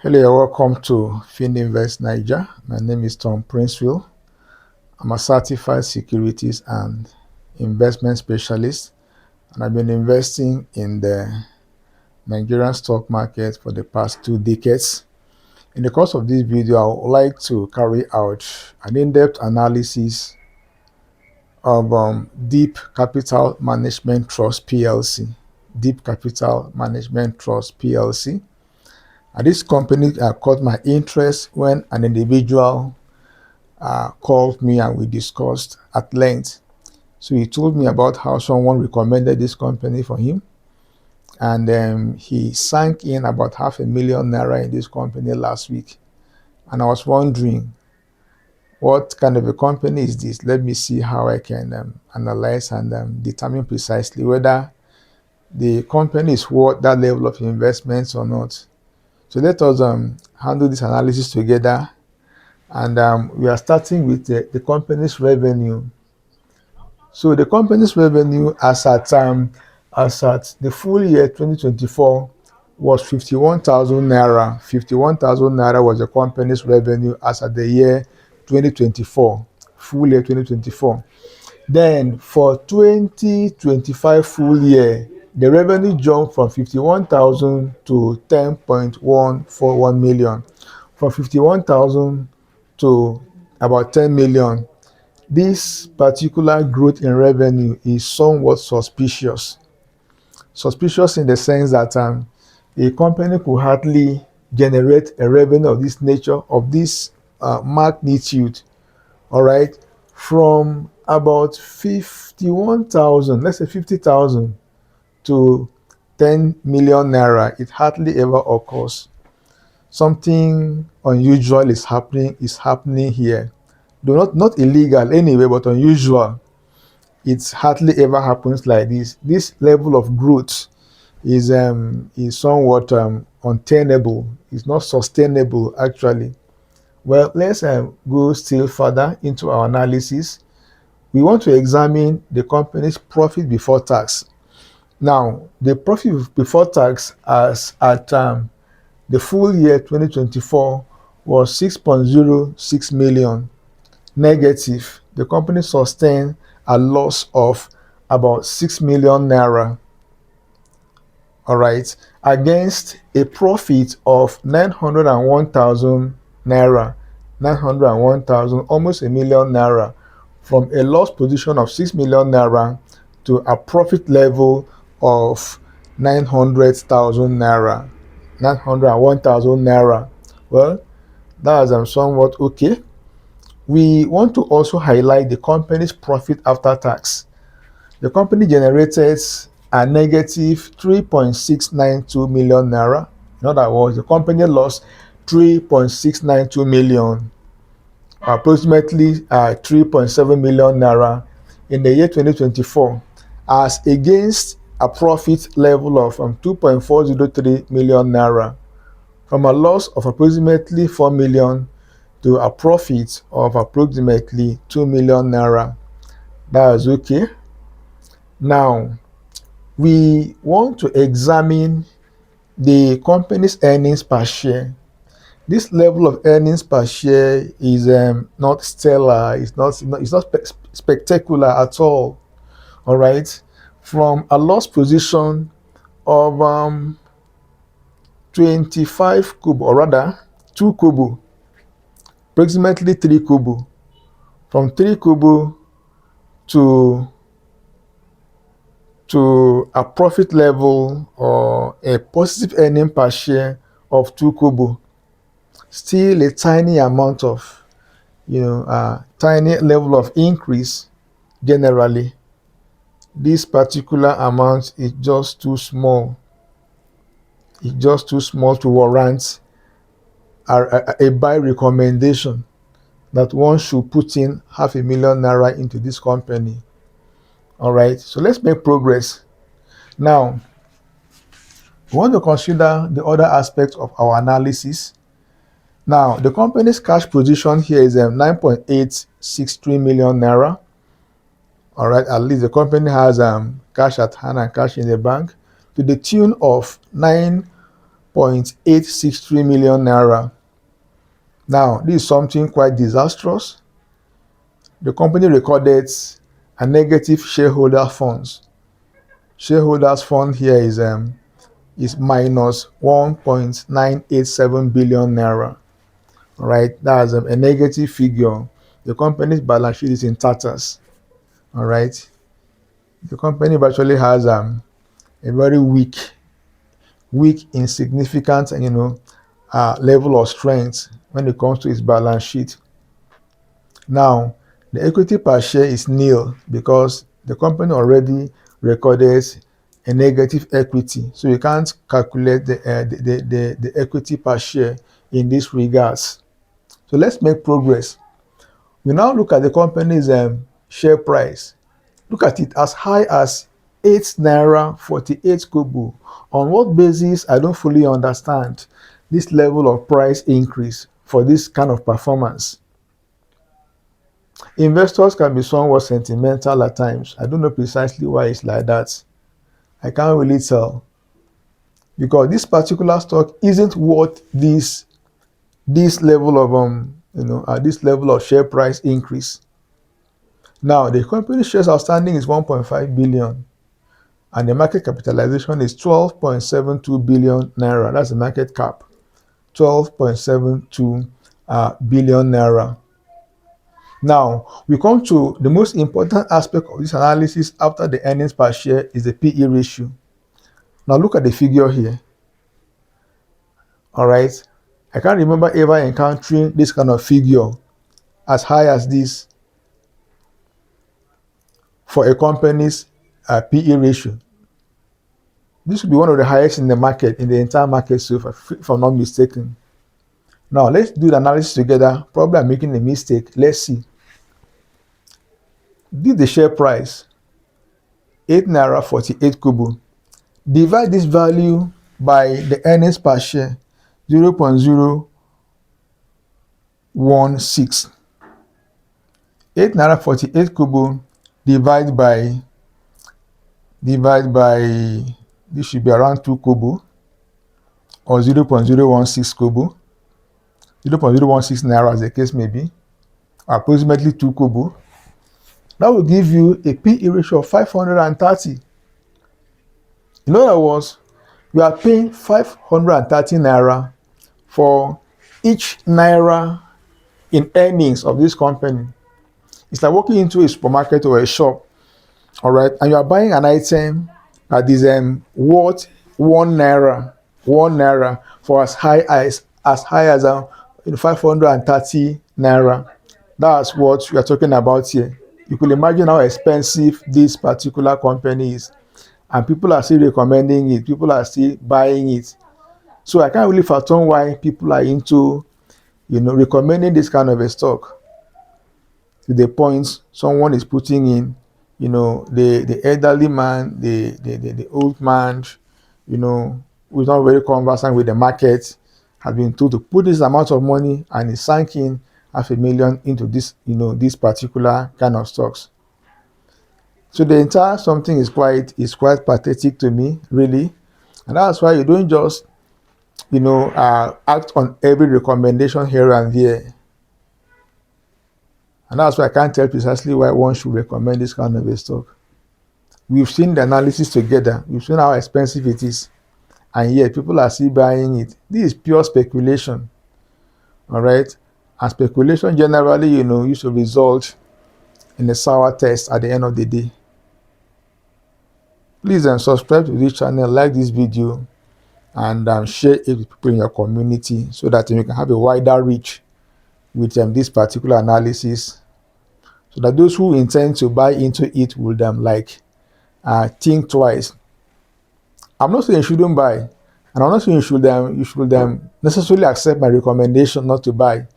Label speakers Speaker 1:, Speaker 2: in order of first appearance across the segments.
Speaker 1: Hello, you're welcome to FinInvest Niger. My name is Tom Princeville. I'm a certified securities and investment specialist, and I've been investing in the Nigerian stock market for the past 2 decades. In the course of this video, I would like to carry out an in-depth analysis of Deap Capital Management Trust PLC. Deap Capital Management Trust PLC. And this company caught my interest when an individual called me and we discussed at length. So he told me about how someone recommended this company for him, and he sank in about $500,000 in this company last week. And I was wondering, what kind of a company is this? Let me see how I can analyze and determine precisely whether the company is worth that level of investments or not. So let us handle this analysis together. And we are starting with the company's revenue. So the company's revenue as at the full year 2024 was 51,000 naira. 51,000 naira was the company's revenue as at the year 2024, full year 2024. Then for 2025 full year, the revenue jumped from 51,000 to 10.141 million. From 51,000 to about 10 million. This particular growth in revenue is somewhat suspicious. Suspicious in the sense that a company could hardly generate a revenue of this nature, of this magnitude, all right, from about 51,000, let's say 50,000 to 10 million naira. It hardly ever occurs. Something unusual is happening here. Though not illegal anyway, but unusual. It hardly ever happens like this. This level of growth is somewhat untenable. It's not sustainable actually. Well, let's go still further into our analysis. We want to examine the company's profit before tax. Now, the profit before tax as at the full year 2024 was 6.06 million negative. The company sustained a loss of about 6 million naira, all right, against a profit of 901,000 naira, 901,000, almost a million naira, from a loss position of 6 million naira to a profit level of 900,000 naira, 901,000 naira. Well, that is somewhat okay. We want to also highlight the company's profit after tax. The company generated a negative 3.692 million naira. In other words, the company lost 3.692 million, approximately 3.7 million naira in the year 2024, as against a profit level of 2.403 million naira, from a loss of approximately 4 million to a profit of approximately 2 million naira. That is okay. Now, we want to examine the company's earnings per share. This level of earnings per share is not stellar. It's not spectacular at all. All right, from a loss position of 25 kobo, or rather 2 kobo, approximately 3 kobo, from 3 kobo to a profit level or a positive earning per share of 2 kobo. Still a tiny amount of, tiny level of increase. Generally, this particular amount is just too small. It's just too small to warrant a buy recommendation that one should put in 500,000 naira into this company. All right, so let's make progress. Now, we want to consider the other aspects of our analysis. Now, the company's cash position here is 9.863 million naira. All right, at least the company has cash at hand and cash in the bank to the tune of 9.863 1.863 million naira. Now, this is something quite disastrous. The company recorded a negative shareholder funds. Shareholders fund here is minus 1.987 billion naira. All right, that's a negative figure. The company's balance sheet is in tatters. All right, the company actually has a very weak, insignificant, level of strength when it comes to its balance sheet. Now, the equity per share is nil because the company already recorded a negative equity, so you can't calculate the equity per share in this regards. So let's make progress. We now look at the company's share price. Look at it as high as 8 naira 48 kobo. On what basis? I don't fully understand this level of price increase for this kind of performance. Investors can be somewhat sentimental at times. I don't know precisely why it's like that. I can't really tell. Because this particular stock isn't worth this level of this level of share price increase. Now the company shares outstanding is 1.5 billion and the market capitalization is 12.72 billion naira. That's the market cap. 12.72 billion naira. Now, we come to the most important aspect of this analysis after the earnings per share is the PE ratio. Now, look at the figure here. All right. I can't remember ever encountering this kind of figure as high as this for a company's PE ratio. This would be one of the highest in the market, in the entire market so far, if I'm not mistaken. Now, let's do the analysis together. Probably I'm making a mistake. Let's see. This is the share price, 8 naira 48 kobo. Divide this value by the earnings per share, 0.016. 8 naira 48 kobo divide by this should be around 2 kobo or 0.016 kobo, 0.016 naira as the case may be, approximately 2 kobo. That will give you a PE ratio of 530. In other words, you are paying 530 naira for each naira in earnings of this company. It's like walking into a supermarket or a shop, all right, and you are buying an item that is worth 1 naira for as high as 530 naira. That's what we are talking about here. You could imagine how expensive this particular company is, and people are still recommending it. People are still buying it. So I can't really fathom why people are into, recommending this kind of a stock to the point someone is putting in, the elderly man, the old man, who's not very conversant with the market, has been told to put this amount of money and is sinking $500,000 into this, this particular kind of stocks. So the entire something is quite pathetic to me, really, and that's why you don't just, act on every recommendation here and there. And that's why I can't tell precisely why one should recommend this kind of a stock. We've seen the analysis together. We've seen how expensive it is. And yet people are still buying it. This is pure speculation. All right. And speculation generally, used to result in a sour taste at the end of the day. Please subscribe to this channel, like this video, and share it with people in your community so that you can have a wider reach with this particular analysis, so that those who intend to buy into it will think twice. I'm not saying you shouldn't buy, and I'm not saying you should necessarily accept my recommendation not to buy.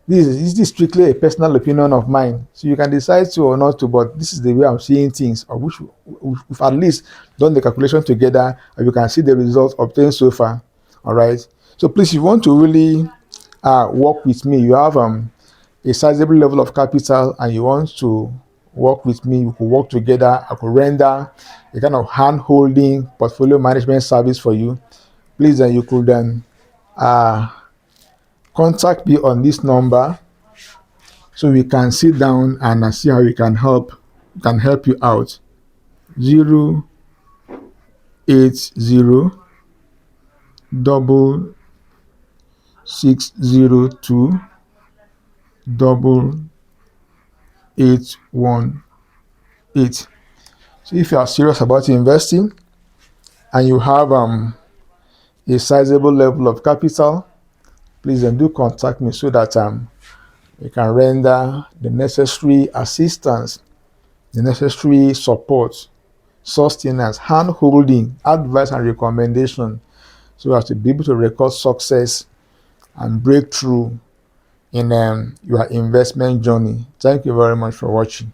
Speaker 1: This is strictly a personal opinion of mine, so you can decide to or not to, but this is the way I'm seeing things. I wish we've at least done the calculation together and you can see the results obtained so far. All right, so please, if you want to really work with me, you have a sizable level of capital and you want to work with me, we could work together. I could render a kind of hand-holding portfolio management service for you. please then you could then contact me on this number so we can sit down and see how we can help you out. 080 double 602 double 818. So if you are serious about investing and you have a sizable level of capital, please then do contact me so that we can render the necessary assistance, the necessary support, sustenance, hand-holding, advice and recommendation so as to be able to record success and breakthrough in your investment journey. Thank you very much for watching.